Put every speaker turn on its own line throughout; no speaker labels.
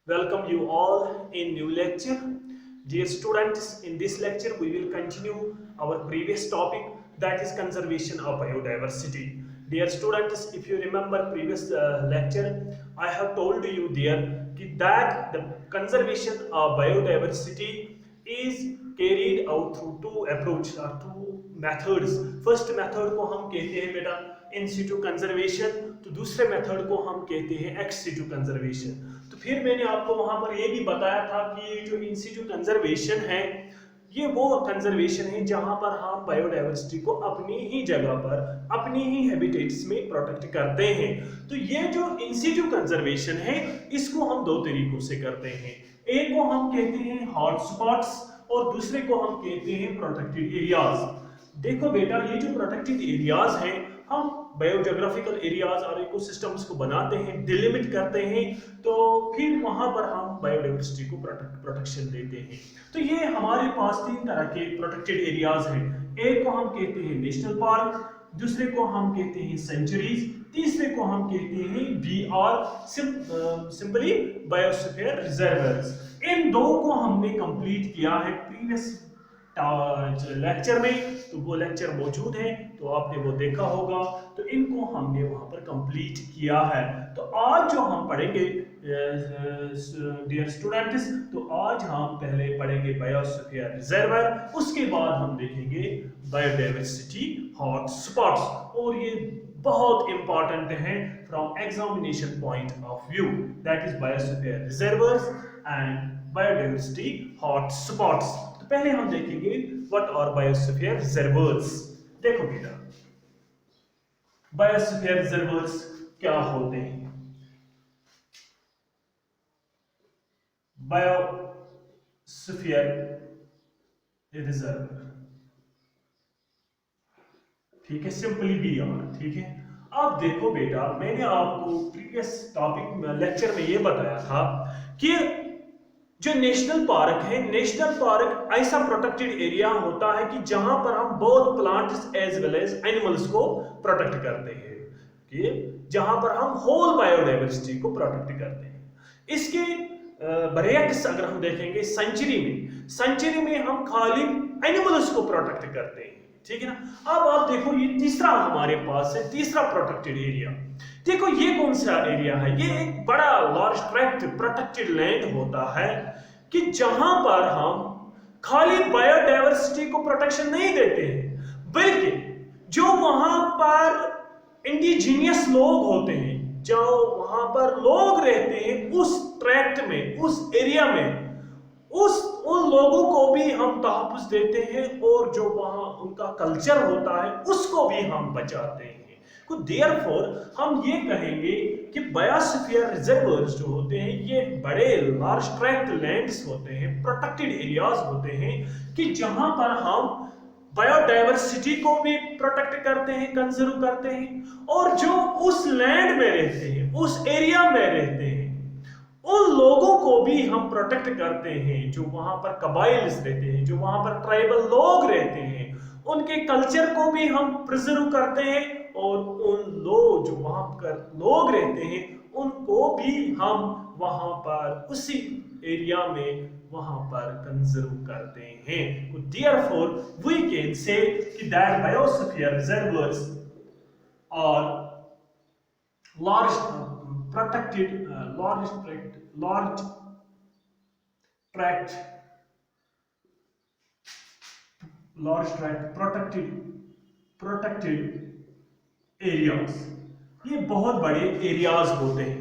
Welcome you all in new lecture. Dear students, in this lecture we will continue our previous topic, that is conservation of biodiversity. Dear students, if you remember previous lecture, I have told you there that the conservation of biodiversity is carried out through two approaches or two methods. First method को हम कहते हैं बेटा इन Situ conservation, तो दूसरे method को हम कहते हैं एक्स सिटू कंजर्वेशन। तो फिर मैंने आपको वहां पर यह भी बताया था कि ये जो इन सिटू कंजर्वेशन है ये वो कंजर्वेशन है जहां पर हम बायोडाइवर्सिटी को अपनी ही जगह पर अपनी ही हैबिटेट्स में प्रोटेक्ट करते हैं। तो ये जो इन सिटू कंजर्वेशन है इसको हम दो तरीकों से करते हैं। एक को हम कहते हैं हॉटस्पॉट्स और दूसरे को हम कहते हैं प्रोटेक्टेड एरियाज। देखो बेटा, ये जो प्रोटेक्टेड एरियाज हैं हम बायोजियोग्राफिकल एरियाज और इकोसिस्टम्स को बनाते हैं, डिलिमिट करते हैं, तो फिर वहां पर हम बायोडाइवर्सिटी को प्रोटेक्शन देते हैं। तो ये हमारे पास तीन तरह के प्रोटेक्टेड एरियाज हैं। एक को हम कहते हैं नेशनल पार्क, दूसरे को हम कहते हैं सेंचुरीज, तीसरे को हम कहते हैं बीआर सिंपली बायोस्फीयर रिजर्वर्स। इन दो को हमने कंप्लीट किया है प्रीवियस लेक्चर में, तो वो लेक्चर मौजूद है तो आपने वो देखा होगा। तो इनको हमने वहां पर कंप्लीट किया है। तो आज जो हम पढ़ेंगे डियर स्टूडेंट्स, तो आज हम पहले पढ़ेंगे बायोस्फीयर रिजर्वर, उसके बाद हम देखेंगे बायोडाइवर्सिटी हॉटस्पॉट्स। और ये बहुत इंपॉर्टेंट है from examination point of view, that is biosphere reservoirs and biodiversity hotspots. तो पहले हम देखेंगे व्हाट आर बायोस्फीयर रिजर्वर्स। देखो बेटा, बायोस्फीयर रिजर्वर्स क्या होते हैं। बायोस्फीयर रिजर्व, ठीक है, सिंपली बीआर, ठीक है। अब देखो बेटा, मैंने आपको प्रीवियस टॉपिक लेक्चर में ये बताया था कि जो नेशनल पार्क है, नेशनल पार्क ऐसा प्रोटेक्टेड एरिया होता है कि जहां पर हम both plants as well as animals को प्रोटेक्ट करते हैं, कि जहां पर हम होल बायोडाइवर्सिटी को प्रोटेक्ट करते हैं। इसके बरेक्स अगर हम देखेंगे सेंचुरी में हम खाली एनिमल्स को प्रोटेक्ट करते हैं, ठीक है ना। अब आप देखो, ये तीसरा हमारे पास है, तीसरा प्रोटेक्टेड एरिया। देखो ये कौन सा एरिया है, ये एक बड़ा लार्ज ट्रैक्ट प्रोटेक्टेड लैंड होता है कि जहां पर हम खाली बायोडाइवर्सिटी को प्रोटेक्शन नहीं देते हैं, बल्कि जो वहां पर इंडिजीनियस लोग होते हैं, जो वहां पर लोग रहते हैं उस ट्रैक्ट में, उस एरिया में, उन लोगों को भी हम तहफ़्फ़ुज़ देते हैं और जो वहां उनका कल्चर होता है उसको भी हम बचाते हैं। तो देयरफॉर हम ये कहेंगे कि बायोस्फीयर रिजर्वर्स जो होते हैं ये बड़े लार्ज ट्रैक्ट लैंड्स होते हैं, प्रोटेक्टेड एरियाज होते हैं कि जहां पर हम बायोडाइवर्सिटी को भी प्रोटेक्ट करते हैं, कंजर्व करते हैं, और जो उस लैंड में रहते हैं, उस एरिया में रहते हैं, उन लोगों को भी हम प्रोटेक्ट करते हैं, जो वहां पर कबाइल्स रहते हैं, जो वहां पर ट्राइबल लोग रहते हैं, उनके कल्चर को भी हम प्रिजर्व करते हैं, और उन लोग जो वहां पर लोग रहते हैं उनको भी हम वहां पर उसी एरिया में वहां पर कंजर्व करते हैं। तो देयरफॉर वी कैन से कि दैट बायोस्फीयर रिजर्वर्स और large protected large tract protected areas, ये बहुत बड़े एरियाज होते हैं।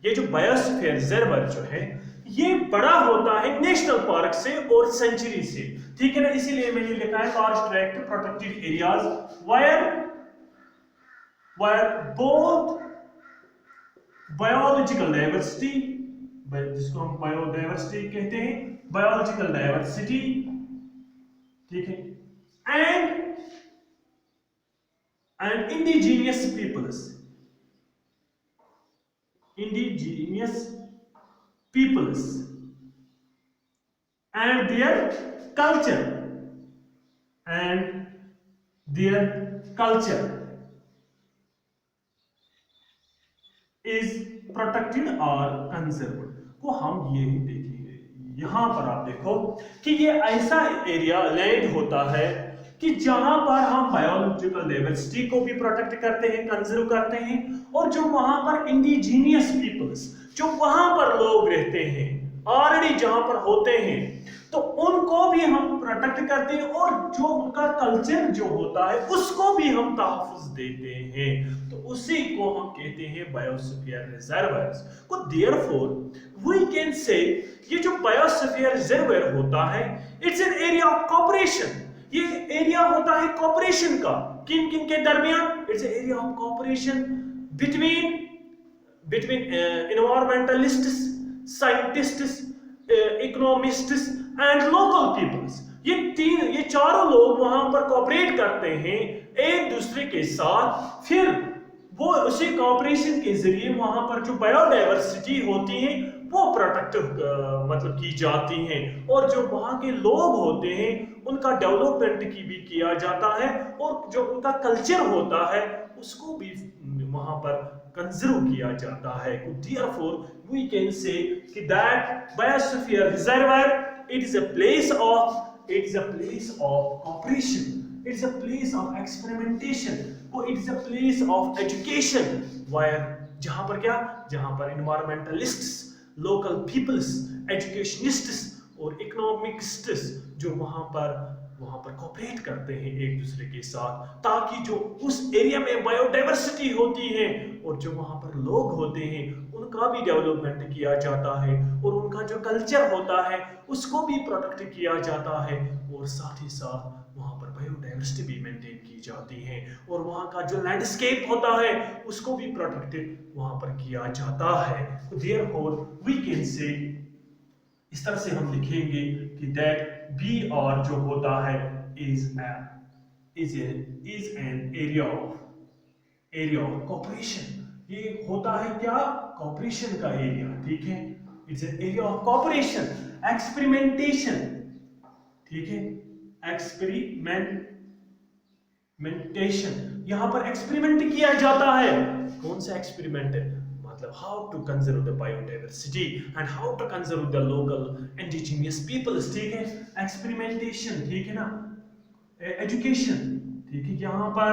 ये जो बायोस्फीयर रिजर्वर जो है ये बड़ा होता है नेशनल पार्क से और सेंचुरी से, ठीक है ना। इसीलिए मैंने लिखा है large tract protected areas where both biological diversity, जिसको हम बायोडाइवर्सिटी कहते हैं, बायोलॉजिकल डाइवर्सिटी, ठीक है, and indigenous peoples and their culture is protected और कंजर्व्ड, वो हम ये ही देखेंगे। यहां पर आप देखो कि ये ऐसा एरिया लैंड होता है कि जहां पर हम बायोलॉजिकल डाइवर्सिटी को भी प्रोटेक्ट करते हैं, कंजर्व करते हैं, और जो वहां पर इंडिजीनियस पीपल्स, जो वहां पर लोग रहते हैं ऑलरेडी जहां पर होते हैं, तो उनको भी हम प्रोटेक्ट करते हैं, और जो उनका कल्चर जो होता है उसको भी हम तहफ्फुज देते हैं। तो उसी को हम कहते हैं बायोस्फीयर रिजर्वायर्स को। देयरफॉर वी कैन से ये जो बायोस्फीयर रिजर्वायर होता है, it's an area of cooperation. ये एरिया होता है कोऑपरेशन का, किन किन के दरमियान? It's an area of cooperation between environmentalists, scientists, economists and local peoples. ये चारों लोग वहां पर कोऑपरेट करते हैं एक दूसरे के साथ। फिर वो उसी कोऑपरेशन के जरिए वहां पर जो बायोडाइवर्सिटी होती है वो प्रोटेक्ट मतलब की जाती हैं, और जो वहां के लोग होते हैं उनका डेवलपमेंट की भी किया जाता है, और जो उनका कल्चर होता है उसको भी वहां पर कंजर्व किया जाता है। Therefore we can say that biosphere reservoir, it is a place of cooperation, it is a place of experimentation, it is a place of education, where जहां पर environmentalists, local peoples, educationists और economists जो वहां पर cooperate करते हैं एक दूसरे के साथ, ताकि जो उस एरिया में बायोडाइवर्सिटी होती है और जो वहां पर लोग होते हैं उनका भी डेवलपमेंट किया जाता है, और उनका जो कल्चर होता है उसको भी प्रोटेक्ट किया जाता है, और साथ ही साथ वहां पर बायोडाइवर्सिटी भी मेंटेन की जाती है, और वहां का जो लैंडस्केप होता है उसको भी प्रोटेक्टेड वहां पर किया जाता है। देयरफॉर वी कैन से, इस तरह से हम लिखेंगे कि दैट बी आर जो होता है is an area of cooperation. ये होता है क्या? कोऑपरेशन का एरिया, ठीक है। It's an area of cooperation, experimentation, ठीक है, एक्सपेरिमेंटेशन। यहां पर एक्सपेरिमेंट किया जाता है। कौन सा एक्सपेरिमेंट है? मतलब how to conserve the biodiversity and how to conserve the local indigenous peoples, ठीक है। एक्सपेरिमेंटेशन, ठीक है ना। एजुकेशन, ठीक है, यहाँ पर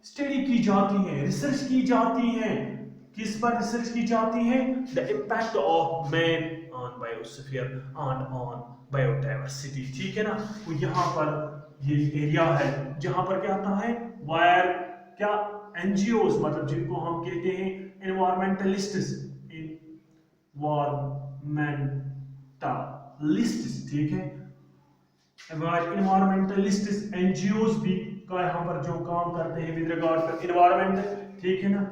स्टडी की जाती है, रिसर्च की जाती है। किस पर रिसर्च की जाती है? The impact of man on biosphere and on biodiversity, ठीक है ना। तो यहाँ पर ये एरिया है जहां पर क्या आता है, वायर क्या एनजीओस, मतलब जिनको हम कहते हैं एनवायरमेंटलिस्ट्स, ठीक है। एनवायरमेंटलिस्ट्स, एनजीओस भी का यहाँ पर जो काम करते हैं विद रिगार्ड टू एनवायरमेंट, ठीक है ना।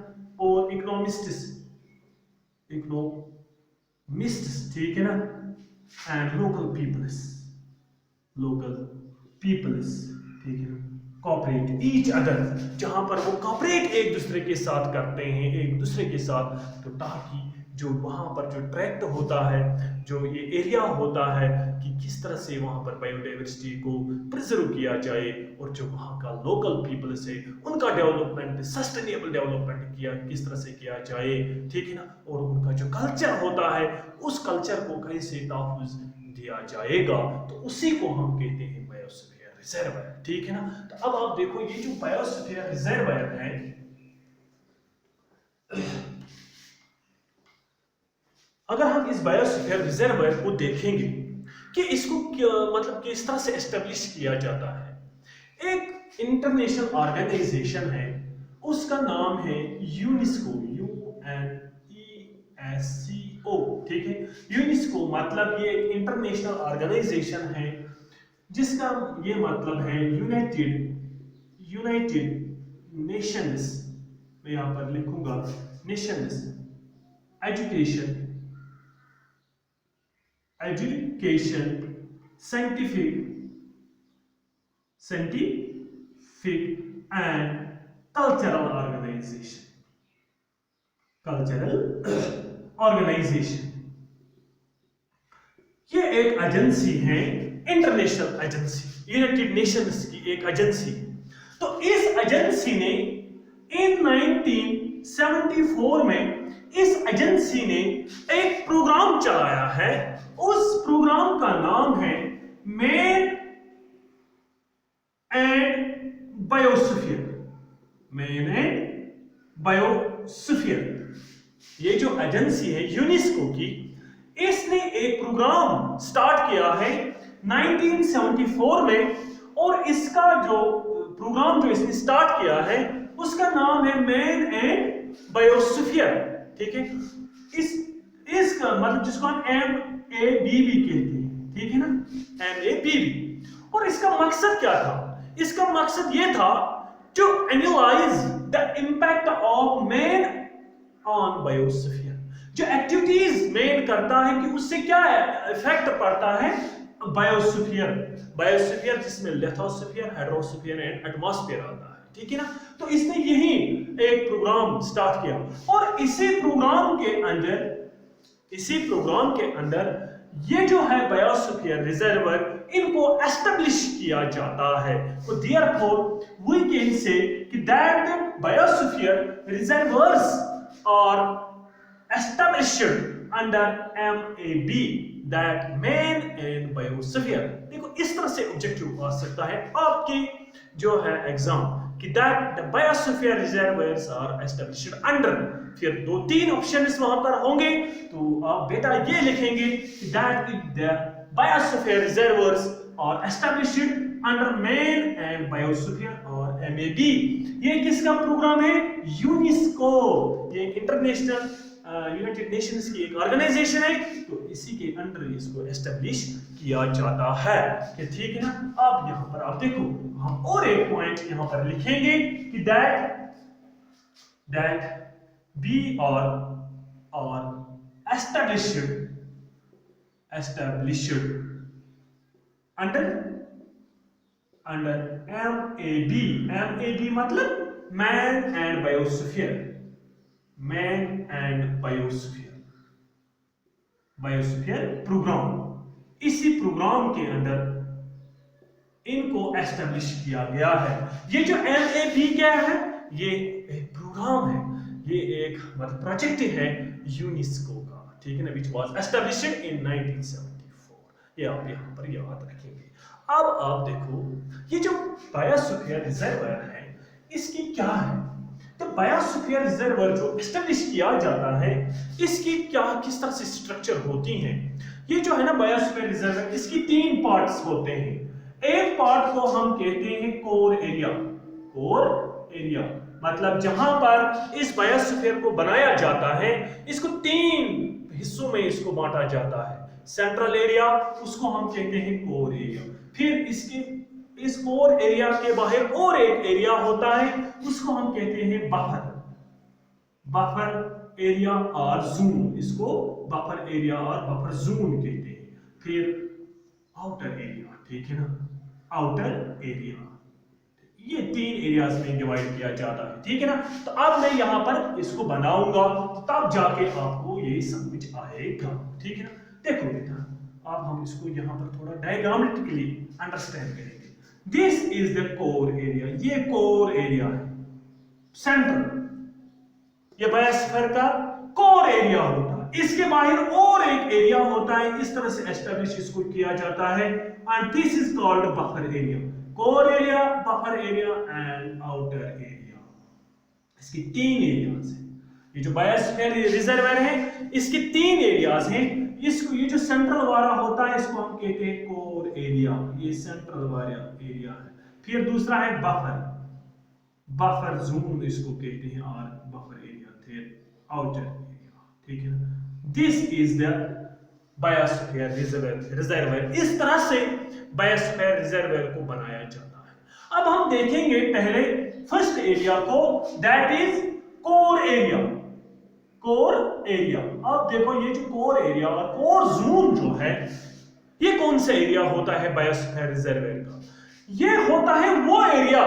और इकोनॉमिस्ट्स, ठीक है ना। एंड लोकल पीपल्स, ठीक है ना। कॉपरेट ईच अदर, जहां पर वो कॉपरेट एक दूसरे के साथ करते हैं, एक दूसरे के साथ, तो ताकि जो वहां पर जो ट्रैक्ट होता है, जो ये एरिया होता है, कि किस तरह से वहां पर बायोडाइवर्सिटी को प्रिजर्व किया जाए, और जो वहां का लोकल पीपल्स है उनका डेवलपमेंट, सस्टेनेबल डेवलपमेंट किस तरह से किया जाए, ठीक है ना। और उनका जो कल्चर होता है उस कल्चर को कैसे तहफ्फुज दिया जाएगा, तो उसी को हम कहते हैं बायोस्फीयर रिजर्वायर, ठीक है ना। तो अब आप देखो ये जो बायोस्फीयर रिजर्वायर है, अगर हम इस बायोस्फीयर रिजर्वायर को देखेंगे कि इसको मतलब किस तरह से एस्टेब्लिश किया जाता है। एक इंटरनेशनल ऑर्गेनाइजेशन है, उसका नाम है यूनेस्को, UNESCO, ठीक है। यूनेस्को मतलब ये एक इंटरनेशनल ऑर्गेनाइजेशन है जिसका ये मतलब है यूनाइटेड नेशंस, मैं यहां पर लिखूंगा nations education, scientific and cultural organization. ये एक एजेंसी है, इंटरनेशनल एजेंसी, यूनाइटेड नेशंस की एक एजेंसी। तो इस एजेंसी ने इन 1974 में इस एजेंसी ने एक प्रोग्राम चलाया है, उस प्रोग्राम का नाम है man and biosphere. Man and biosphere, ये जो एजेंसी है यूनेस्को की, इसने एक प्रोग्राम स्टार्ट किया है 1974 में, और इसका जो प्रोग्राम जो इसने स्टार्ट किया है उसका नाम है मैन एंड बायोस्फीयर। ठीक है, इसका मतलब जिसको हम MABB कहते हैं, ठीक है ना, MABB। और इसका मकसद क्या था? इसका मकसद यह था to analyze the impact of man on biosphere। जो एक्टिविटीज मैन करता है कि उससे क्या इफेक्ट पड़ता है बायोस्फीयर। बायोस्फीयर जिसमें लिथोस्फीयर, हाइड्रोस्फीयर एंड एटमॉस्फेयर आता है, ठीक है ना। तो इसने यही एक प्रोग्राम स्टार्ट किया, और इसी प्रोग्राम के अंदर ये जो है बायोस्फीयर रिजर्वर, इनको एस्टेब्लिश किया जाता है। तो देयरफॉर वी कैन से कि that biosphere reserves are established under MAB, that man and biosphere. देखो इस तरह से ऑब्जेक्टिव आ सकता है आपके जो है एग्जाम कि that the biosphere reserves are established under, फिर 2-3 ऑप्शंस वहां पर होंगे, तो आप बेटा ये लिखेंगे कि that the biosphere reserves are established under man and biosphere और MAB। ये किसका प्रोग्राम है? यूनेस्को, ये इंटरनेशनल यूनाइटेड नेशंस की एक ऑर्गेनाइजेशन है, तो इसी के अंडर इसको एस्टेब्लिश किया जाता है कि ठीक है ना। अब यहां पर आप देखो, हम और एक पॉइंट यहां पर लिखेंगे कि दैट बी और एस्टेब्लिश्ड अंडर MAB मतलब man and biosphere, man and biosphere program. इसी प्रोग्राम के अंदर इनको एस्टेब्लिश किया गया है। ये जो MAB क्या है? ये एक प्रोग्राम है, ये एक मतलब प्रोजेक्ट है यूनेस्को का, ठीक है ना, विच वाज एस्टेब्लिश्ड इन 1974। ये आप यहां पर याद रखेंगे। अब आप देखो ये जो बायोस्फीयर रिजर्वर है इसकी क्या है? तो बायोस्फीयर रिजर्वर जो एस्टेब्लिश किया जाता है इसकी क्या किस तरह से स्ट्रक्चर होती है? ये जो है ना बायोस्फीयर रिजर्वर, इसकी 3 पार्ट्स होते हैं। एक पार्ट को हम कहते हैं कोर एरिया। कोर एरिया मतलब जहां पर इस बायोस्फीयर को बनाया जाता है, इसको 3 हिस्सों में इसको बांटा जाता है। सेंट्रल एरिया, उसको हम कहते हैं कोर एरिया। फिर इस कोर एरिया के बाहर और एक एरिया होता है, उसको हम कहते हैं बफर एरिया और जोन। इसको बफर एरिया और बफर जोन कहते हैं। फिर आउटर एरिया, ठीक है ना, आउटर एरिया। ये 3 एरियाज में डिवाइड किया जाता है, ठीक है ना। तो अब मैं यहां पर इसको बनाऊंगा, तब जाके आपको ये समझ आएगा, ठीक है ना। देखो बेटा, अब हम इसको यहां पर थोड़ा डायग्रामेटिकली अंडरस्टैंड करेंगे। This is the core area, ये कोर एरिया है, सेंट्रल, ये बायोस्फीयर का कोर एरिया होता है। इसके बाहर और एक एरिया होता है, इस तरह से एस्टेब्लिश इसको किया जाता है, and this is called buffer area. Core area, buffer area and outer area, इसकी 3 एरियाज हैं। ये जो बायोस्फीयर रिजर्वर है इसके 3 एरियाज हैं। इसको ये जो सेंट्रल वाला होता है इसको हम कहते हैं कोर एरिया, ये सेंट्रल वाला एरिया है। फिर दूसरा है बफर जोन इसको कहते हैं, और बफर एरिया, फिर आउटर एरिया, ठीक है ना। This is the biosphere reservoir. इस तरह से बायोस्फीयर रिजर्वर को बनाया जाता है। अब हम देखेंगे पहले फर्स्ट एरिया को, that is core area. Core area, अब देखो ये जो कोर एरिया और कोर जोन जो है, ये कौन सा एरिया होता है बायोस्फीयर रिजर्वर का? ये होता है वो एरिया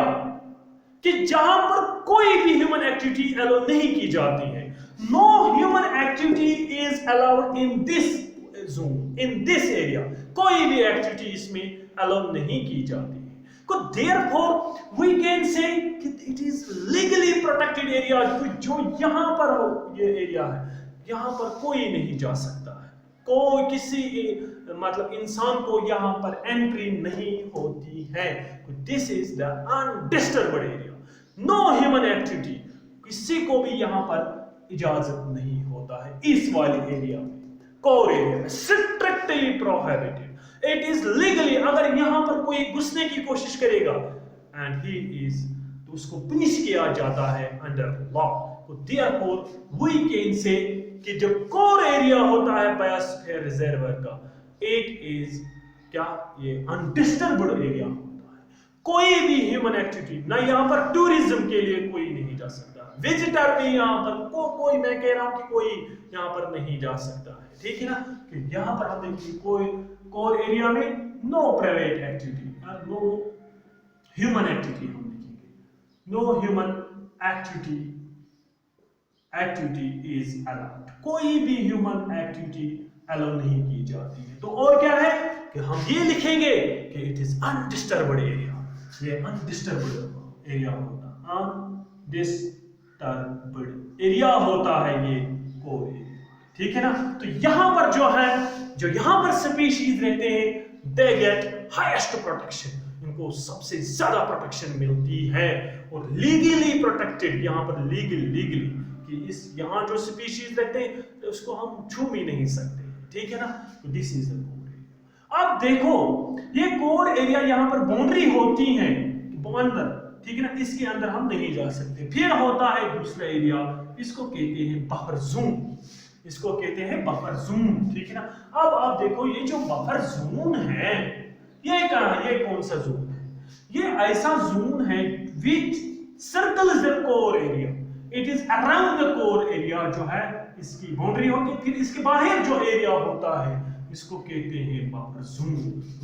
कि जहां पर कोई भी ह्यूमन एक्टिविटी अलाउ नहीं की जाती है। No human activity is allowed in this zone, in this area. कोई भी एक्टिविटी इसमें अलाउ नहीं की जाती है। को therefore we can say it is legally protected area. जो यहाँ पर हो ये एरिया है, यहाँ पर कोई नहीं जा सकता है, कोई किसी मतलब इंसान को यहाँ पर एंट्री नहीं होती है। This is the undisturbed area, no human activity, किसी को भी यहाँ पर इजाजत नहीं होता है इस वाले एरिया में, कोर एरिया में, strictly prohibited, it is legally. अगर यहाँ पर कोई घुसने की कोशिश करेगा एंड ही इज, तो उसको पनिश किया जाता है under law. Therefore we can say कि जो कोर एरिया होता है बायोस्फीयर रिजर्वर का, इट इज क्या, ये अनडिस्टर्ब्ड एरिया होता है। कोई भी ह्यूमन एक्टिविटी ना, यहाँ पर टूरिज्म के लिए कोई नहीं जा सकता, विजिटर भी यहाँ पर कोई मैं कह रहा हूं कि कोई यहाँ पर नहीं जा सकता है, ठीक है ना। कि यहाँ पर हम देखिए कोई कोर एरिया में no private activity, no human activity, हम लिखेंगे no human activity is allowed, कोई भी ह्यूमन एक्टिविटी अलाउ नहीं की जाती है। तो और क्या है कि हम ये लिखेंगे कि इट इज अनडिस्टर्ब्ड एरिया, ये अनडिस्टर्ब्ड एरिया होता, अनडिस्टर्ब्ड एरिया होता है ये कोर एरिया, ठीक है ना। तो यहां पर जो है, जो यहां पर स्पीशीज रहते हैं दे गेट हाईएस्ट प्रोटेक्शन, इनको सबसे ज्यादा प्रोटेक्शन मिलती है और लीगली प्रोटेक्टेड, यहां पर लीगली कि इस यहां जो स्पीशीज रहते हैं उसको हम छू भी नहीं सकते, ठीक है ना। तो this is the core area. अब देखो ये कोर एरिया यहां पर बाउंड्री होती है अंदर, ठीक है ना, इसके अंदर हम नहीं जा सकते। फिर होता है दूसरा एरिया, इसको कहते हैं बफर जोन, इसको कहते हैं बफर जोन, ठीक है ना। अब आप देखो ये जो बफर जोन है ये कौन सा जोन है, ये ऐसा जोन है which circles the core area, it is around the core area, जो है इसकी बाउंड्री होती है। फिर इसके बाहर जो एरिया होता है इसको कहते हैं बफर जोन।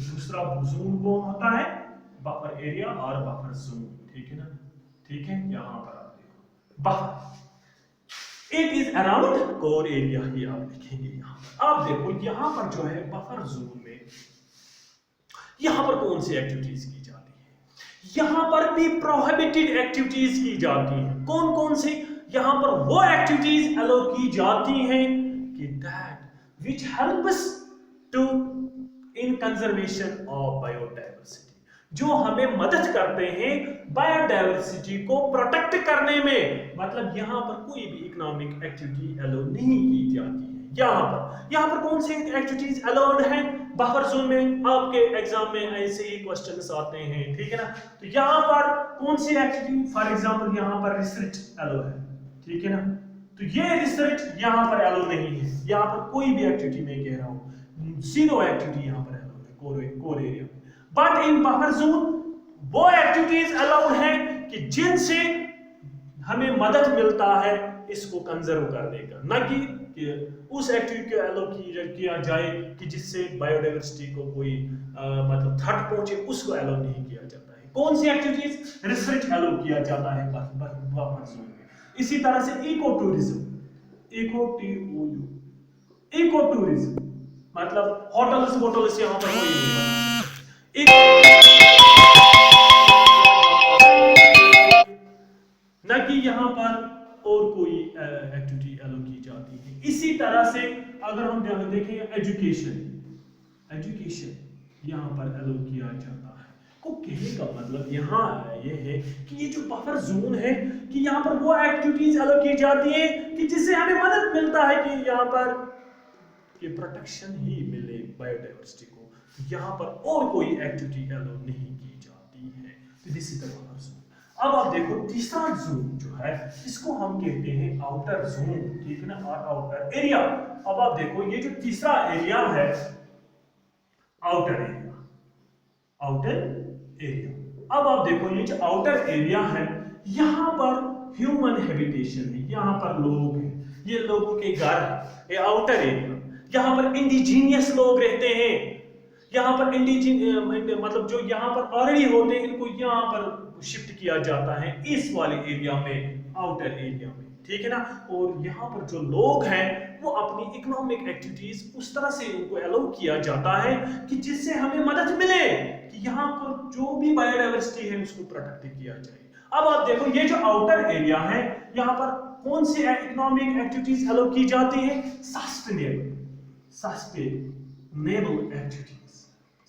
दूसरा जोन कौन होता है, बफर एरिया और बफर जोन, ठीक है ना, ठीक है। यहां पर आप देखो buffer, it is around core area, ही आप लिखेंगे यहां पर। आप देखो यहां पर जो है बफर जोन में यहां पर कौन सी एक्टिविटीज की जाती है, यहां पर भी प्रोहिबिटेड एक्टिविटीज की जाती हैं। कौन कौन सी, यहां पर वो एक्टिविटीज अलाउ की जाती हैं कि that which helps to in conservation of biodiversity, जो हमें मदद करते हैं बायोडायवर्सिटी को प्रोटेक्ट करने में। मतलब यहां पर कोई भी इकोनॉमिक एक्टिविटी अलाउ नहीं की जाती है। यहां पर कौन सी एक्टिविटीज अलाउड है बफर जोन में, आपके एग्जाम में ऐसे ही क्वेश्चंस आते हैं, ठीक है ना। तो यहां पर कौन सी एक्टिविटी, फॉर एग्जांपल यहां पर रिसर्च अलाउ है, ठीक है ना। तो ये रिसर्च यहां पर अलाउ नहीं है, यहां पर कोई भी एक्टिविटी मैं कह रहा हूं, जीरो एक्टिविटी यहां पर अलाउ है कोर एरिया में। बट इन बफर जोन वो एक्टिविटीज अलाउड है कि जिनसे हमें मदद मिलता है इसको कंजर्व करने का, ना कि उस एक्टिविटी को अलाउ किया जाए कि जिससे बायोडायवर्सिटी को कोई मतलब थ्रेट पहुंचे, उसको अलाउ नहीं किया जाता है। कौन सी एक्टिविटीज, रिसर्च अलाउ किया जाता है बफर जोन में। इसी तरह से इको टूरिज्म, इको टूरिज्म मतलब होटल्स यहां पर कोई नहीं बना ना कि यहां पर और कोई एक्टिविटी अलाउ की जाती है। इसी तरह से अगर हम देखें एजुकेशन यहां पर अलाउ किया जाता है। को कहने का मतलब यहाँ ये है कि ये जो बफर जोन है कि यहाँ पर वो एक्टिविटीज अलाउ की जाती है कि जिससे हमें मदद मिलता है कि यहाँ पर कि प्रोटेक्शन ही मिले बायोडायवर्सिटी को। यहाँ पर और कोई एक्टिविटी अलाउ नहीं की जाती है। तो this is the buffer zone. अब आप देखो तीसरा जोन जो है इसको हम कहते हैं आउटर जोन, ठीक है ना, और आउटर एरिया। अब आप देखो ये जो तीसरा एरिया है आउटर एरिया। अब आप देखो ये जो आउटर एरिया है यहाँ पर ह्यूमन हैबिटेशन है, यहाँ पर लोग हैं, ये लोगों के घर है, ये आउटर एरिया। यहाँ पर इंडिजीनियस लोग रहते हैं, यहाँ पर मतलब जो यहाँ पर ऑलरेडी होते हैं इनको यहाँ पर शिफ्ट किया जाता है इस वाले एरिया में, आउटर एरिया में, ठीक है ना। और यहाँ पर जो लोग हैं वो अपनी इकोनॉमिक एक्टिविटीज उस तरह से उनको अलाउ किया जाता है कि जिससे हमें मदद मिले कि यहाँ पर जो भी बायोडाइवर्सिटी है उसको प्रोटेक्ट किया जाए। अब आप देखो ये जो आउटर एरिया है यहाँ पर कौन सी इकोनॉमिक एक्टिविटीज अलाउ की जाती है, sustainable activities,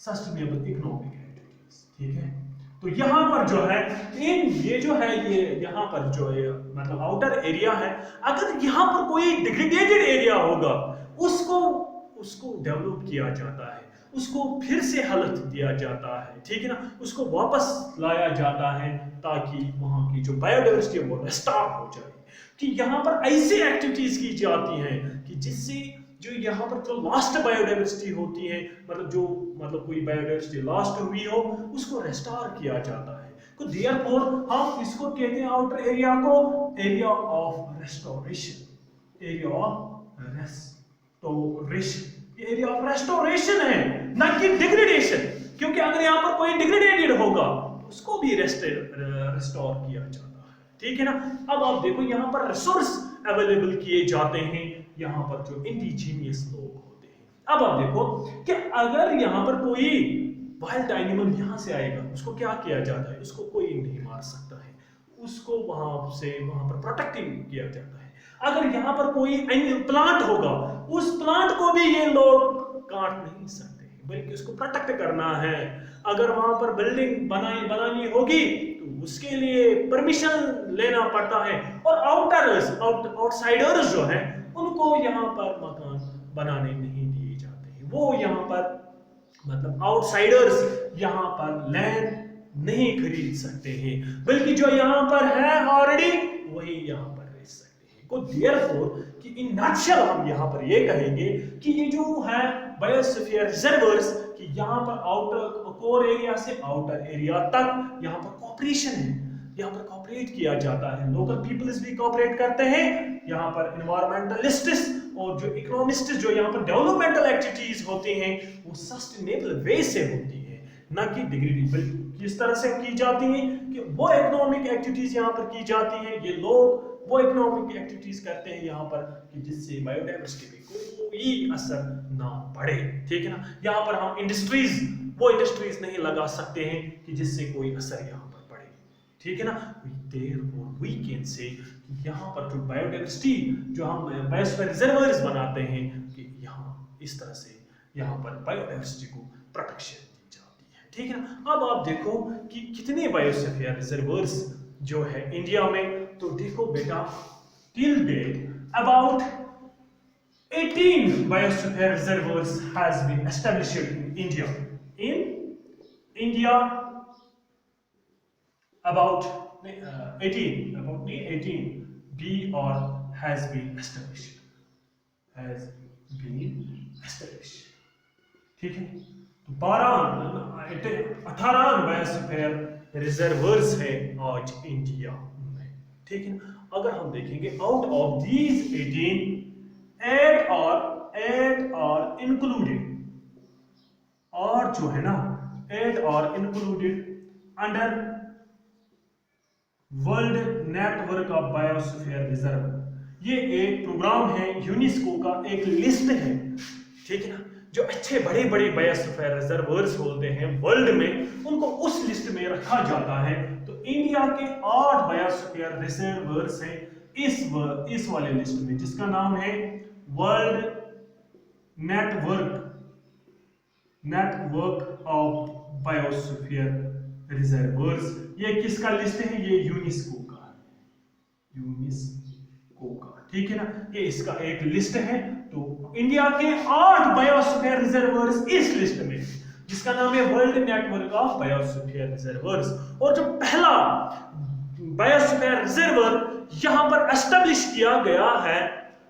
sustainable economic activities, ठीक है। तो यहाँ पर जो है ये जो है ये यहाँ पर जो है मतलब आउटर एरिया है, अगर यहाँ पर कोई डिग्रेडेटेड एरिया होगा उसको डेवलप किया जाता है, उसको फिर से हालत दिया जाता है, ठीक है ना, उसको वापस लाया जाता है ताकि वहाँ की जो बायोडाइवर्सिटी है वो रिस्टोर हो जाए। कि यहाँ पर ऐसी एक्टिविटीज की जाती हैं कि जिससे जो यहाँ पर जो लास्ट बायोडाइवर्सिटी होती है मतलब कोई बायोडाइवर्सिटी लास्ट हुई हो उसको रेस्टोर किया जाता है। तो देयरफॉर हम इसको कहते हैं आउटर एरिया को area of restoration, area of restoration, area of restoration है ना कि डिग्रेडेशन, क्योंकि अगर यहाँ पर कोई डिग्रेडेटेड होगा तो उसको भी रेस्टोर किया जाता है, ठीक है ना। अब आप देखो यहाँ पर रिसोर्स अवेलेबल किए जाते हैं यहाँ पर जो इंडिजीनियस लोग होते हैं। अब आप देखो कि अगर यहाँ पर कोई वाइल्ड एनिमल यहाँ से आएगा उसको क्या किया जाता है, उसको कोई नहीं मार सकता है, उसको वहां पर प्रोटेक्टिव किया जाता है। अगर यहाँ पर कोई प्लांट होगा उस प्लांट को भी ये लोग काट नहीं सकते बल्कि उसको प्रोटेक्ट करना है। अगर वहां पर बिल्डिंग बनानी होगी तो उसके लिए परमिशन लेना पड़ता है और आउटसाइडर्स जो हैं उनको यहाँ पर मकान बनाने नहीं दिए जाते हैं। वो यहाँ पर मतलब आउटसाइडर्स यहाँ पर लैंड नहीं खरीद सकते हैं बल्कि जो यहाँ पर है ऑलरेडी वही यहाँ पर रह सकते हैं। तो देयरफॉर कि इन नटशेल हम यहाँ पर ये कहेंगे कि ये जो है बायोस्फीयर रिजर्वर्स कि यहाँ पर आउटर कोर एरिया से आउटर एरिया तक यहाँ पर कोऑपरेशन है, यहाँ पर कोऑपरेट किया जाता है, लोकल पीपल्स भी कोऑपरेट करते हैं, यहाँ पर एनवायरमेंटलिस्ट्स और जो इकोनॉमिस्ट जो यहाँ पर डेवलपमेंटल एक्टिविटीज होती हैं वो सस्टेनेबल वे से होती है ना कि डिग्रेडेबल किस तरह से की जाती है कि वो इकोनॉमिक एक्टिविटीज यहाँ पर की जाती है, ये लोग वो इकोनॉमिक एक्टिविटीज करते हैं यहाँ पर कि जिससे बायोडाइवर्सिटी पे कोई असर ना पड़े, ठीक है ना। यहाँ पर हम वो इंडस्ट्रीज नहीं लगा सकते हैं कि जिससे कोई असर यहाँ पर पड़े, ठीक है ना। Therefore we can say कि यहाँ पर जो बायोडाइवर्सिटी जो हम बायोस्फीयर रिजर्वर्स बनाते हैं कि यहाँ इस तरह से यहाँ पर बायोडाइवर्सिटी को प्रोटेक्शन दी जाती है, ठीक है ना। अब आप देखो कि कितने बायोस्फीयर रिजर्वर्स जो है इंडिया में, तो देखो बेटा till date about 18 biosphere reservoirs has been established in India. In India, about 18 BR has been established. ठीक है, तो 18 बायोस्फीयर रिजर्वर्स है आज इंडिया में, ठीक है। अगर हम देखेंगे out of these 18 8 are included, और जो है ना 8 are included under world network of biosphere reserve. ये एक प्रोग्राम है, यूनेस्को का एक लिस्ट है, ठीक है ना, जो अच्छे बड़े बड़े बायोस्फीयर रिजर्वर्स होते हैं वर्ल्ड में उनको उस लिस्ट में रखा जाता है। तो इंडिया के 8 बायोस्फीयर रिजर्वर्स हैं इस वाले लिस्ट में जिसका नाम है world network of biosphere reservoirs. ये किसका लिस्ट है, ये यूनेस्को का है, ठीक है ना, ये इसका एक लिस्ट है। तो इंडिया के 8 बायोस्फीयर रिजर्वर्स इस लिस्ट में जिसका नाम है world network of biosphere reservoirs. और जो पहला बायोस्फीयर रिजर्वर यहां पर एस्टेब्लिश किया गया है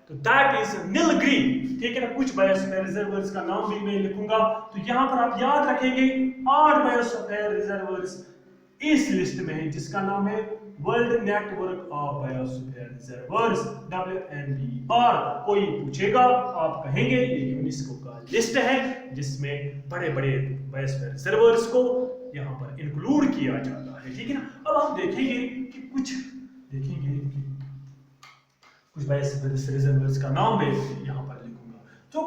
तो दैट इज नीलगिरी, ठीक है ना। कुछ बायोस्फीयर रिजर्वर्स का नाम भी मैं लिखूंगा, तो यहां पर आप याद रखेंगे 8 बायोस्फीयर रिजर्वर्स इस लिस्ट में है जिसका नाम है world network of biosphere reservoirs WNBR। कोई पूछेगा आप कहेंगे ये यूनेस्को का लिस्ट है जिसमें बड़े बड़े बायोस्फीयर रिजर्वर्स को यहां पर इंक्लूड किया जाता है, ठीक है ना। अब हम देखेंगे कि कुछ बायोस्फीयर रिजर्वर्स का नाम मैं यहाँ पर लिखूंगा। जो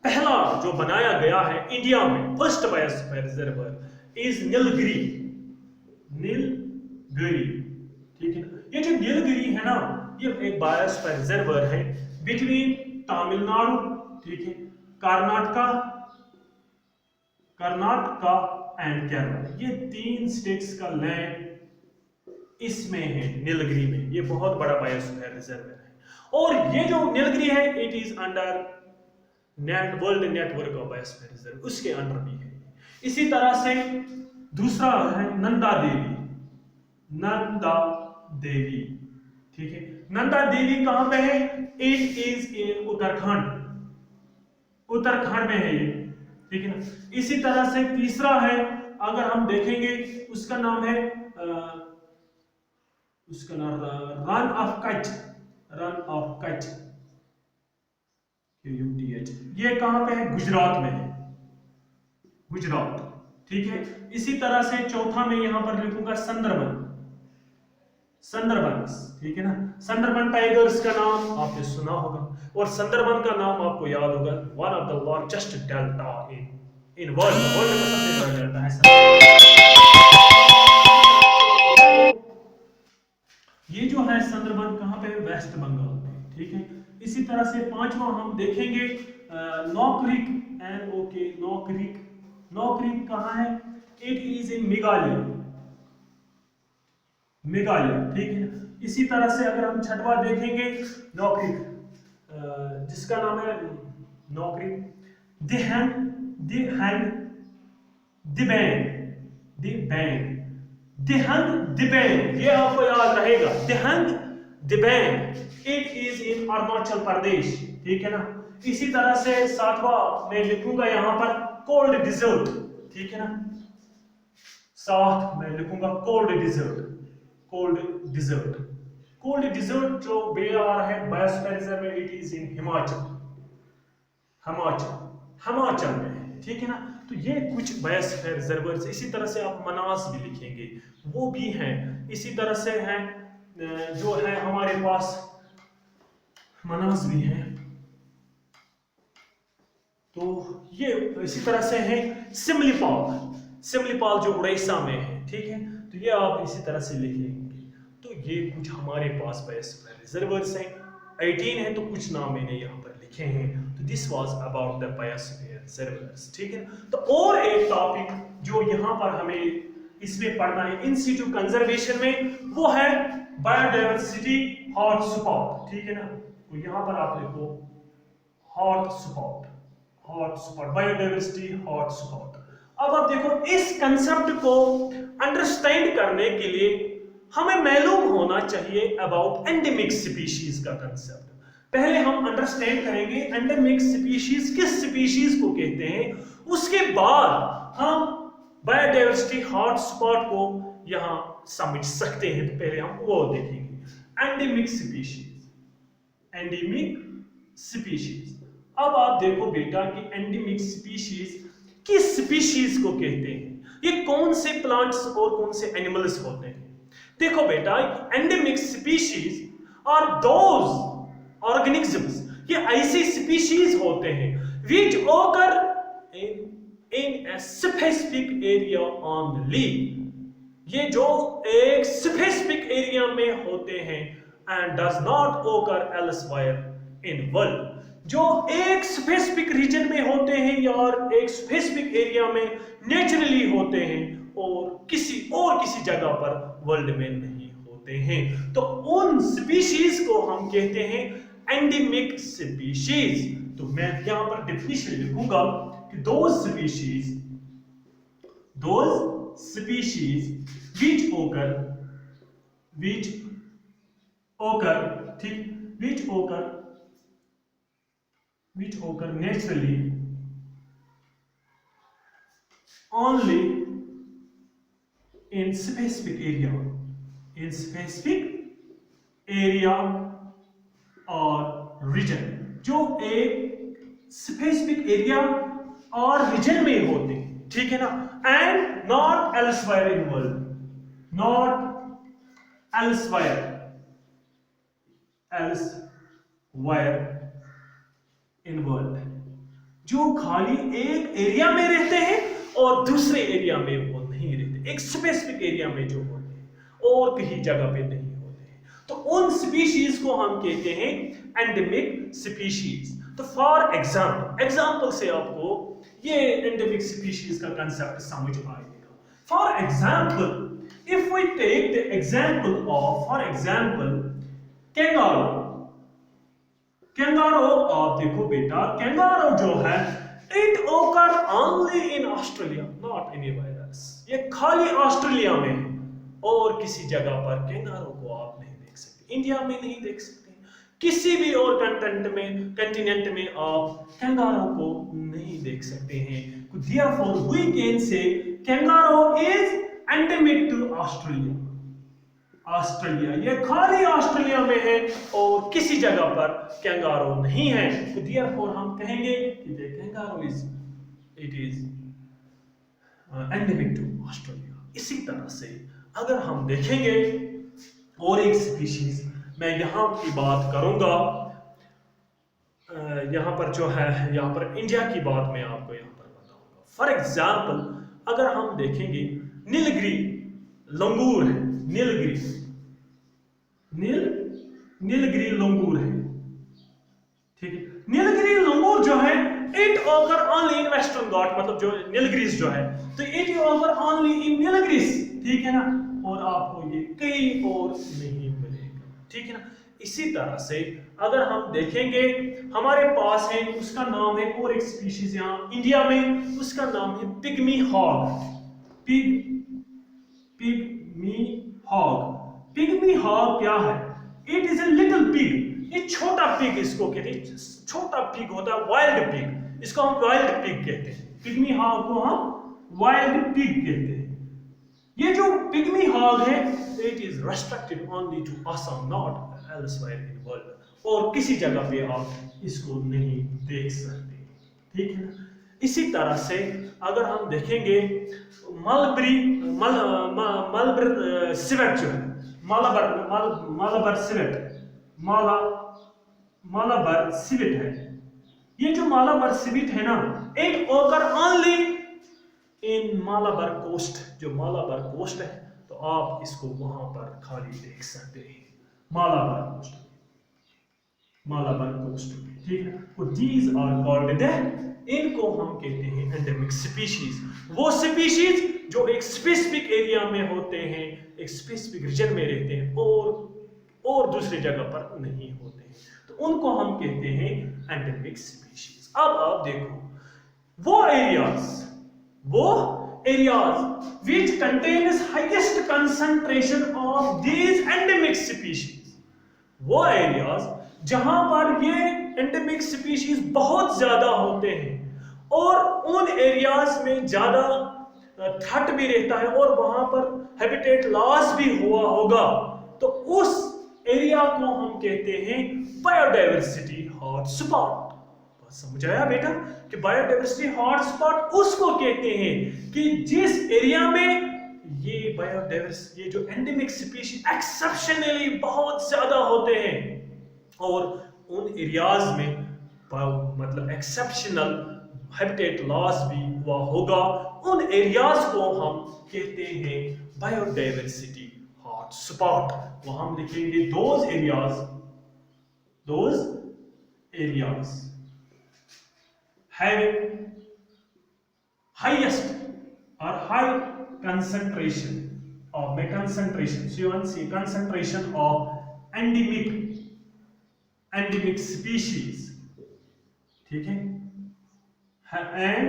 पहला जो बनाया गया है इंडिया में, first biosphere reservoir is Nilgiri. Nilgiri, ठीक है ना। ये जो नीलगिरी है ना, ये एक बायोस्फीयर रिजर्वर है बिटवीन तमिलनाडु, ठीक है, कर्नाटका एंड केरला। ये 3 स्टेट्स का लैंड इसमें है, नीलगिरी में। ये बहुत बड़ा बायोस्फीयर रिजर्वर है। और ये जो नीलगिरी है, it is under world network of biosphere reserve, उसके अंडर भी है। इसी तरह से दूसरा है नंदा देवी, ठीक है। नंदा देवी कहां पे है? इट इज इन उत्तराखंड में है ये, ठीक है ना। इसी तरह से तीसरा है, अगर हम देखेंगे, उसका नाम है रन ऑफ कच्छ, ये कहां पे है? गुजरात में है, गुजरात, ठीक है। इसी तरह से चौथा में यहां पर लिखूंगा संदरबन, ठीक है ना। संदरबन टाइगर्स का नाम आपने सुना होगा, और संदरबन का नाम आपको याद होगा, one of the largest delta in world में सबसे बड़ा डेल्टा है। ये जो है संदरबन कहां पे है? वेस्ट बंगाल में, ठीक है। इसी तरह से पांचवा हम देखेंगे नौक्रिक, नौक्रिक कहां है? इट इज इन मेघालय, ठीक है। इसी तरह से अगर हम छठवा देखेंगे नौक्रिक, जिसका नाम है नौक्रिक दिबैंग, ये आपको याद रहेगा, दिबैंग, it is in Arunachal Pradesh, ठीक है ना। इसी तरह से सातवां मैं लिखूंगा यहां पर कोल्ड डिजर्ट, ठीक है ना। साथ मैं लिखूंगा कोल्ड डिजर्ट जो बेर है बायोस्फीयर रिजर्व में, इट इज इन हिमाचल में है, ठीक है ना। तो ये कुछ बायोस्फीयर रिजर्वर्स। इसी तरह से आप मनास भी लिखेंगे, वो भी हैं। इसी तरह से हैं जो है हमारे पास मनास भी है। तो ये इसी तरह से है सिमलीपाल जो उड़ीसा में है, ठीक है। तो ये आप इसी तरह से लिखेंगे। तो ये कुछ हमारे पास बायोस्फीयर रिजर्वर्स हैं, 18 है, तो कुछ नाम मैंने यहाँ पर लिखे हैं। तो this was about the biosphere reservoirs, ठीक है। तो और एक टॉपिक जो यहाँ पर हमें इसमें पढ़ना है इन सिटू कंजर्वेशन में, वो है बायोडायवर्सिटी हॉटस्पॉट, ठीक है ना। तो यहाँ पर आप लिखो हॉटस्पॉट, बायोडायवर्सिटी हॉटस्पॉट। अब आप देखो, इस कंसेप्ट को अंडरस्टैंड करने के लिए हमें मालूम होना चाहिए अबाउट एंडेमिक स्पीशीज का कंसेप्ट। पहले हम अंडरस्टैंड करेंगे एंडेमिक स्पीशीज किस स्पीशीज को कहते हैं, उसके बाद हम बायोडायवर्सिटी हॉटस्पॉट को यहां समझ सकते हैं। तो पहले हम वो देखेंगे एंडेमिक स्पीशीज। अब आप देखो बेटा कि एंडेमिक स्पीशीज किस स्पीशीज को कहते हैं, ये कौन से प्लांट्स और कौन से एनिमल्स होते हैं। देखो बेटा, endemic species are those organisms, ये ऐसे स्पीशीज होते हैं which occur in a specific area only, ये जो एक स्पेसिफिक एरिया में होते हैं and does not occur elsewhere in world, जो एक स्पेसिफिक रीजन में होते हैं या एक स्पेसिफिक एरिया में नेचुरली होते हैं और किसी जगह पर वर्ल्ड में नहीं होते हैं। तो उन स्पीशीज को हम कहते हैं एंडेमिक स्पीशीज। तो मैं यहां पर डेफिनेशन लिखूंगा कि those species which occur naturally only in specific area or region, जो एक स्पेसिफिक एरिया और रीजन में होते हैं, ठीक है ना। And not elsewhere in world, not elsewhere else wire in world, जो खाली एक एरिया में रहते हैं और दूसरे एरिया में वो नहीं रहते, एक स्पेसिफिक एरिया में जो होते हैं और कहीं जगह पे नहीं होते हैं, तो उन स्पीशीज को हम कहते हैं एंडेमिक स्पीशीज। तो फॉर एग्जाम्पल से आपको ये एंडेमिक स्पीशीज का कंसेप्ट समझ आएगा। For example if we take the example of for example kangaroo. Kangaroo आप देखो बेटा, कैंगारू जो है it occur only in Australia not anywhere else, ये खाली ऑस्ट्रेलिया में है और किसी जगह पर कैंगारू को आप नहीं देख सकते, इंडिया में नहीं देख सकते, किसी भी और कंटिनेंट में आप कैंगारू को नहीं देख सकते हैं। Therefore we can say kangaroo is endemic to Australia। Australia, ये खाली ऑस्ट्रेलिया में है और किसी जगह पर कैंगारू नहीं है, तो therefore हम कहेंगे कि the kangaroo is endemic to Australia। इसी तरह से अगर हम देखेंगे और एक स्पीशीज, मैं यहाँ की बात करूंगा, यहाँ पर जो है, यहाँ पर इंडिया की बात मैं आपको यहाँ पर बताऊंगा। फॉर एग्जाम्पल अगर हम देखेंगे नीलगिरी लंगूर है, नीलगिरी लंगूर है, ठीक है। नीलगिरी लंगूर जो है it occur only in western Ghat, मतलब जो नीलगिरीज जो है तो it occur only in Nilgiris, ठीक है ना, और आपको ये कहीं और नहीं मिलेगा, ठीक है ना। इसी तरह से अगर हम देखेंगे हमारे पास है, उसका नाम है और एक स्पीशीज यहाँ इंडिया में, उसका नाम है पिग्मी हॉग। पिग्मी हॉग क्या है? It is a little pig, ये छोटा पिग इसको कहते हैं, छोटा पिग होता है वाइल्ड पिग, इसको हम वाइल्ड पिग कहते हैं, पिग्मी हॉग को हम वाइल्ड पिग कहते हैं। ये जो पिग्मी हॉग है it is restricted only to Assam not elsewhere in world, और किसी जगह पे आप इसको नहीं देख सकते, ठीक है ना। इसी तरह से अगर हम देखेंगे मलबर सिवेट जो है, मालाबर सिवेट है, ये जो मालाबर सिवेट है ना, it occur only in मालाबर coast, जो मालाबर कोस्ट है तो आप इसको वहां पर खाली देख सकते हैं, मालाबर कोस्ट, ठीक है। तो दीज आर कॉल्ड द, इनको हम कहते हैं एंडेमिक स्पीशीज। वो स्पीशीज जो एक स्पेसिफिक एरिया में होते हैं, एक स्पेसिफिक रीजन में रहते हैं और दूसरी जगह पर नहीं होते हैं, तो उनको हम कहते हैं एंडेमिक स्पीशीज। अब आप देखो वो areas which contains highest concentration of these endemic species, वो एरियाज जहां पर ये एंडेमिक स्पीशीज बहुत ज्यादा होते हैं और उन एरियाज में ज्यादा थ्रेट भी रहता है और वहां पर हैबिटेट लॉस भी हुआ होगा, तो उस एरिया को हम कहते हैं बायोडाइवर्सिटी हॉटस्पॉट। समझ आया बेटा कि बायोडाइवर्सिटी हॉटस्पॉट उसको कहते हैं कि जिस एरिया में ये बायोडाइवर्सिटी, ये जो एंडेमिक स्पीशीज एक्सेप्शनली बहुत ज्यादा होते हैं और उन एरियाज में मतलब एक्सेप्शनल हैबिटेट लॉस भी हुआ होगा, उन एरियाज को हम कहते हैं बायोडाइवर्सिटी हॉटस्पॉट। वो हम लिखेंगे those areas having highest or high concentration of concentration of endemic species, ठीक है, and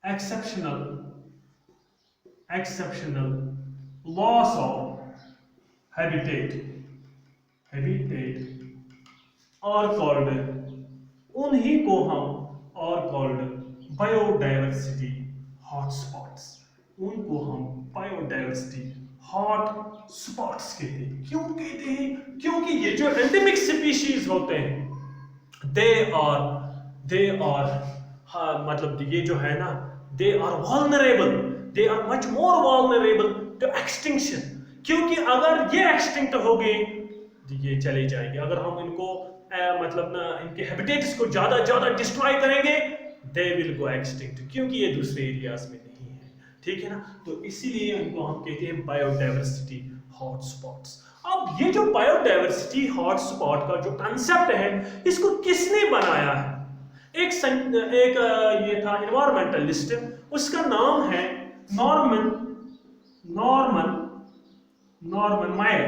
exceptional loss of habitat और कॉल्ड, उन्हीं को हम और कॉल्ड बायोडाइवर्सिटी हॉटस्पॉट्स, उनको हम बायोडाइवर्सिटी हॉटस्पॉट्स कहते हैं। क्यों कहते हैं? क्योंकि ये जो एंडेमिक स्पीशीज होते हैं दे आर मतलब ये जो है ना, they are vulnerable, they are much more vulnerable to extinction. क्योंकि अगर ये एक्सटिंक्ट हो गए ये चले जाएंगे। अगर हम इनको मतलब ना इनके हैबिटेट्स को ज्यादा ज्यादा डिस्ट्रॉय करेंगे दे विल गो एक्सटिंक्ट, क्योंकि ये दूसरे एरियाज में नहीं है, ठीक है ना। तो इसीलिए इनको हम कहते हैं बायोडाइवर्सिटी हॉटस्पॉट्स। अब ये जो बायोडाइवर्सिटी हॉटस्पॉट का जो कंसेप्ट है इसको किसने बनाया है? एक ये था एनवायरमेंटलिस्ट, उसका नाम है नॉर्मन मायर।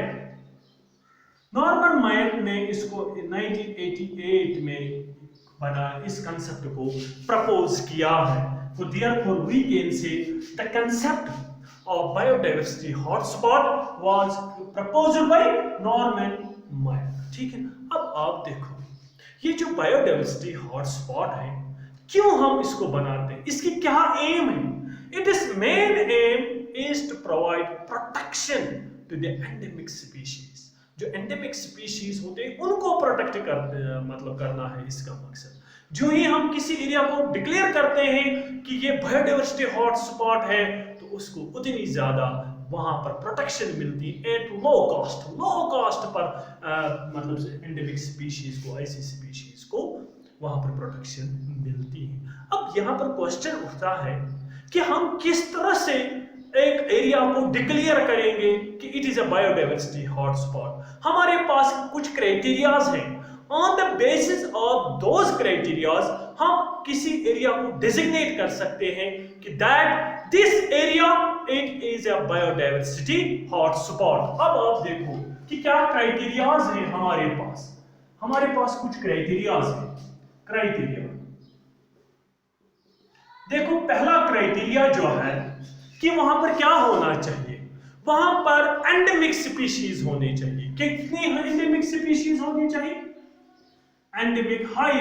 नॉर्मन मायर ने इसको 1988 में बना इस कंसेप्ट को प्रपोज किया है। तो therefore we can say the concept of biodiversity hotspot was proposed by Norman Myers, ठीक है। अब आप देखो ये जो बायोडाइवर्सिटी हॉटस्पॉट है क्यों हम इसको बनाते हैं, इसकी क्या एम है? It is main aim is to provide protection to the endemic species. जो एंडेमिक स्पीशीज होते हैं उनको प्रोटेक्ट करना है इसका मकसद। जो ही हम किसी एरिया को डिक्लेयर करते हैं कि ये बायोडाइवर्सिटी हॉटस्पॉट है तो उसको उतनी ज्यादा वहां पर प्रोटेक्शन मिलती है एट लो कॉस्ट पर मतलब एंडेमिक स्पीशीज को, ऐसी स्पीशीज को वहां पर प्रोटेक्शन मिलती है। अब यहाँ पर क्वेश्चन उठता है कि हम किस तरह से एक एरिया को डिक्लेयर करेंगे कि it is a biodiversity hotspot. हमारे पास कुछ क्राइटेरियाज हैं, on the basis of those criterias हम किसी एरिया को डिजिग्नेट कर सकते हैं कि that this area it is a biodiversity hotspot. अब आप देखो कि क्या क्राइटेरियाज हैं हमारे पास कुछ क्राइटेरियाज हैं। क्राइटेरिया देखो, पहला क्राइटेरिया जो है कि वहां पर क्या होना चाहिए, वहां पर एंडेमिक स्पीशीज होने चाहिए। कितनी एंडेमिक स्पीशीज होनी चाहिए? हाई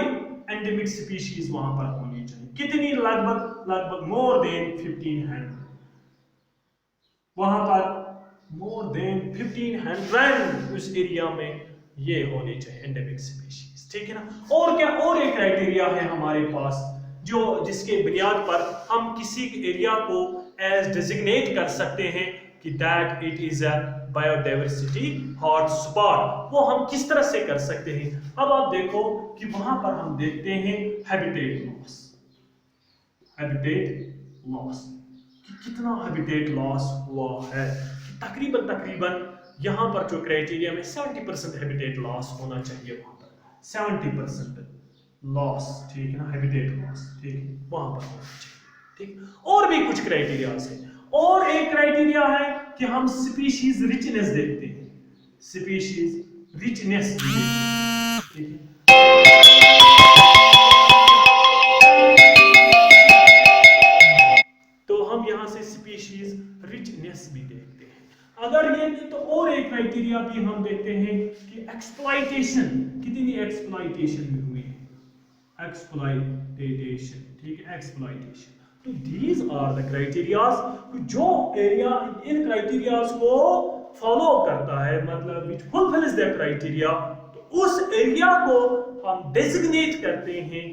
एंडेमिक स्पीशीज वहां पर होनी चाहिए। कितनी? लगभग मोर देन 1500। वहां पर मोर देन 1500 उस एरिया में ये होने चाहिए एंडेमिक स्पीशीज, ठीक है ना। और क्या और एक क्राइटेरिया है हमारे पास जो जिसके बुनियाद पर हम किसी एरिया को एज डिजिग्नेट कर सकते हैं कि that it is a biodiversity hotspot. वो हम किस तरह से कर सकते हैं? अब आप देखो कि वहां पर हम देखते हैं हैबिटेट लॉस कि कितना हैबिटेट लॉस हुआ है। कि तकरीबन यहां पर जो क्राइटेरिया में 70% हैबिटेट लॉस होना चाहिए, वहां पर 70% लॉस, ठीक है ना, हैबिटेट लॉस, ठीक है, वहां पर होना चाहिए, ठीक। और भी कुछ क्राइटेरियाज है। और एक क्राइटेरिया है कि हम स्पीशीज रिचनेस देखते हैं, स्पीशीज रिचनेस, ठीक है। तो हम यहां से स्पीशीज रिचनेस भी देखते हैं। अगर ये तो और एक क्राइटेरिया भी हम देखते हैं कि एक्सप्लॉइटेशन, कितनी एक्सप्लॉइटेशन हुई है, एक्सप्लॉइटेशन, ठीक है, एक्सप्लॉइटेशन। तो दीज आर द क्राइटेरियाज। जो एरिया इन क्राइटेरियाज को फॉलो करता है, मतलब विच फुलफिल्स द क्राइटेरिया, तो उस एरिया को हम डेजिग्नेट करते हैं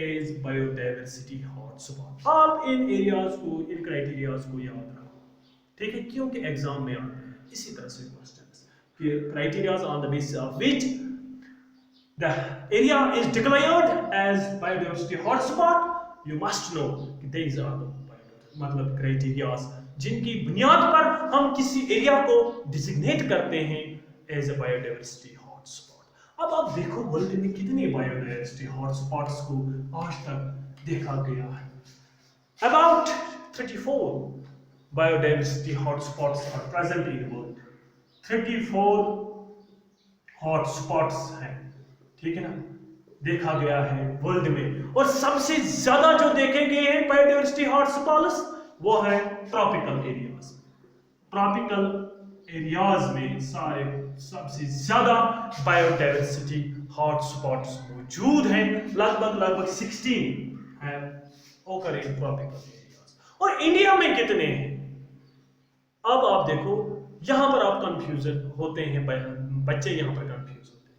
एज बायोडाइवर्सिटी हॉटस्पॉट। आप इन एरियाज को, इन क्राइटेरियाज को याद रखो, ठीक है, क्योंकि एग्जाम में आते हैं इसी तरह से क्वेश्चंस कि criterias on the basis of which the area is declared as biodiversity hotspot. You must know कि these are the मतलब क्राइटेरियाज जिनकी बुनियाद पर हम किसी एरिया को डिजिग्नेट करते हैं एज अ बायोडाइवर्सिटी हॉटस्पॉट। अब आप देखो वर्ल्ड में कितने बायोडाइवर्सिटी हॉटस्पॉट्स को आज तक देखा गया है। About 34 biodiversity hotspots are present in the world. 34 hotspots हैं, ठीक है ना, देखा गया है वर्ल्ड में। और सबसे ज्यादा जो देखे गए हैं बायोडाइवर्सिटी हॉटस्पॉट्स वो है ट्रॉपिकल एरियाज। ट्रॉपिकल एरियाज में सारे सबसे ज्यादा बायोडाइवर्सिटी हॉटस्पॉट्स मौजूद हैं, लगभग 16 है ओकर इन ट्रॉपिकल एरियाज। और इंडिया में कितने हैं? अब आप देखो यहां पर आप कंफ्यूजन होते हैं, बच्चे यहां पर कंफ्यूज होते हैं।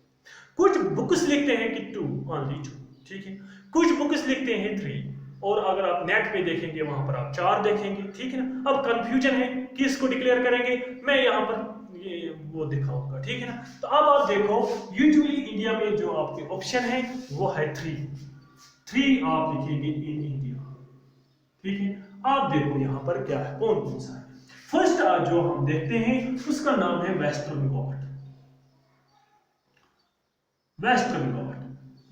कुछ बुक्स लिखते हैं कि 2 ओनली 2, ठीक है, कुछ बुक्स लिखते हैं 3, और अगर आप नेट पे देखेंगे वहां पर आप 4 देखेंगे, ठीक है ना। अब कंफ्यूजन है कि इसको डिक्लेयर करेंगे, मैं यहाँ पर ये वो दिखाऊंगा, ठीक है ना। तो अब आप देखो यूजुअली इंडिया में जो आपके ऑप्शन है वो है 3 आप लिखेंगे इन इंडिया, ठीक है। आप देखो यहाँ पर क्या है, कौन कौन सा है। फर्स्ट जो हम देखते हैं उसका नाम है वेस्टर्न घाट। वेस्टर्न घाट,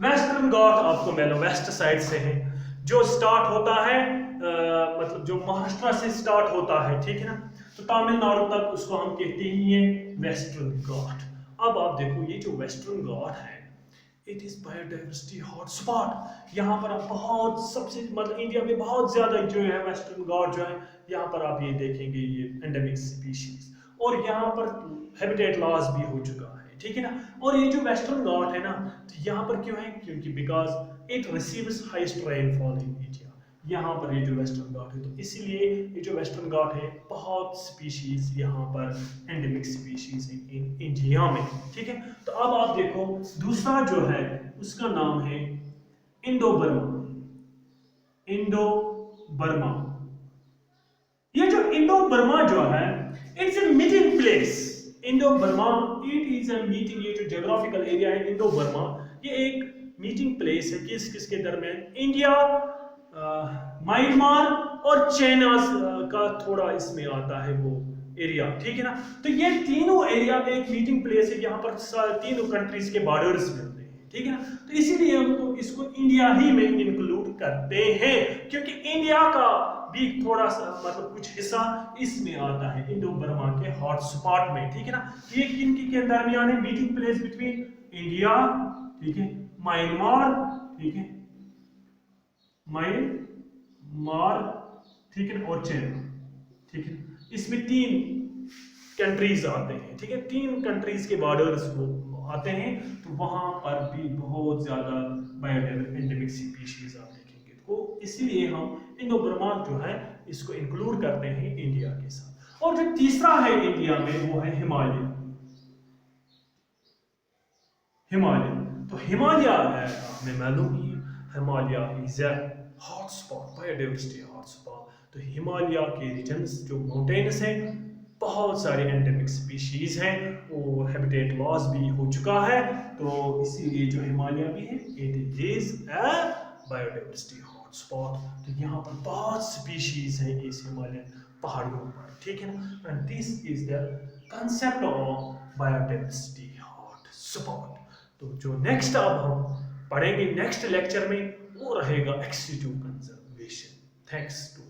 वेस्टर्न घाट आपको मेलो वेस्ट साइड से है, जो स्टार्ट होता है मतलब जो महाराष्ट्र से स्टार्ट होता है, ठीक है ना, तो तमिलनाडु तक उसको हम कहते हैं ये वेस्टर्न घाट। अब आप देखो ये जो वेस्टर्न घाट है इट इज बायोडाइवर्सिटी हॉटस्पॉट। यहाँ पर आप बहुत सबसे मतलब इंडिया में बहुत ज्यादा जो है वेस्टर्न घाट जो है, यहाँ पर आप ये देखेंगे ये एंडेमिक स्पीशीज, और यहाँ पर हैबिटेट लॉस भी हो चुका है, ठीक है ना। और ये जो वेस्टर्न घाट है ना, तो यहाँ पर क्यों है, क्योंकि because it receives highest rainfall in India. यहाँ पर ये जो वेस्टर्न घाट है, तो इसीलिए ये जो वेस्टर्न घाट है बहुत स्पीशीज यहाँ पर एंडेमिक स्पीशीज इन इंडिया में, ठीक है। तो अब आप देखो दूसरा जो है उसका नाम है इंडो बर्मा। इंडो बर्मा, ये जो इंडो बर्मा जो है it's a meeting place. Indo Burma it is a meeting, ये जो ज्योग्राफिकल एरिया है इंडो बर्मा, ये एक मीटिंग प्लेस है किस किस के दरमियान, इंडिया, म्यांमार और चाइना का थोड़ा इसमें आता है वो एरिया, ठीक है ना। तो ये तीनों एरिया एक मीटिंग प्लेस है, यहाँ पर तीनों कंट्रीज के बॉर्डर्स मिलते हैं, ठीक है ना। तो इसीलिए हम इसको इंडिया ही में इंक्लूड करते हैं, क्योंकि इंडिया का भी थोड़ा सा मतलब कुछ हिस्सा इसमें आता है इंडो बर्मा के हॉटस्पॉट में, ठीक है ना। ये किनकी के दरमियान है, मीटिंग प्लेस बिटवीन इंडिया, ठीक है, म्यांमार, ठीक है, म्यांमार, ठीक है, और चाइना, ठीक है। इसमें 3 कंट्रीज आते हैं, ठीक है, 3 कंट्रीज के बॉर्डर्स वो आते हैं, तो वहां पर भी बहुत ज्यादा बायोडाइवर्सिटी स्पीशीज आप देखेंगे, तो इसीलिए हम इंडो बर्मा जो है इसको इंक्लूड करते हैं इंडिया के साथ। और जो तीसरा है इंडिया में वो है हिमालय। हिमालय, तो हिमालय हमें मालूम ही है, Himalaya is a hotspot, biodiversity hotspot. तो हिमालय के रीजन्स जो माउंटेन्स हैं बहुत सारे एंडेमिक स्पीशीज हैं, वो हैबिटेट लॉस भी हो चुका है, तो इसीलिए जो हिमालय भी है it is a biodiversity hotspot. तो यहाँ पर बहुत स्पीशीज हैं इस हिमालयन पहाड़ियों पर, ठीक है ना। And this is the concept of biodiversity hotspot. तो जो नेक्स्ट अब हम पढ़ेंगे नेक्स्ट लेक्चर में वो रहेगा एक्सटेंसिव कंजर्वेशन। Thanks to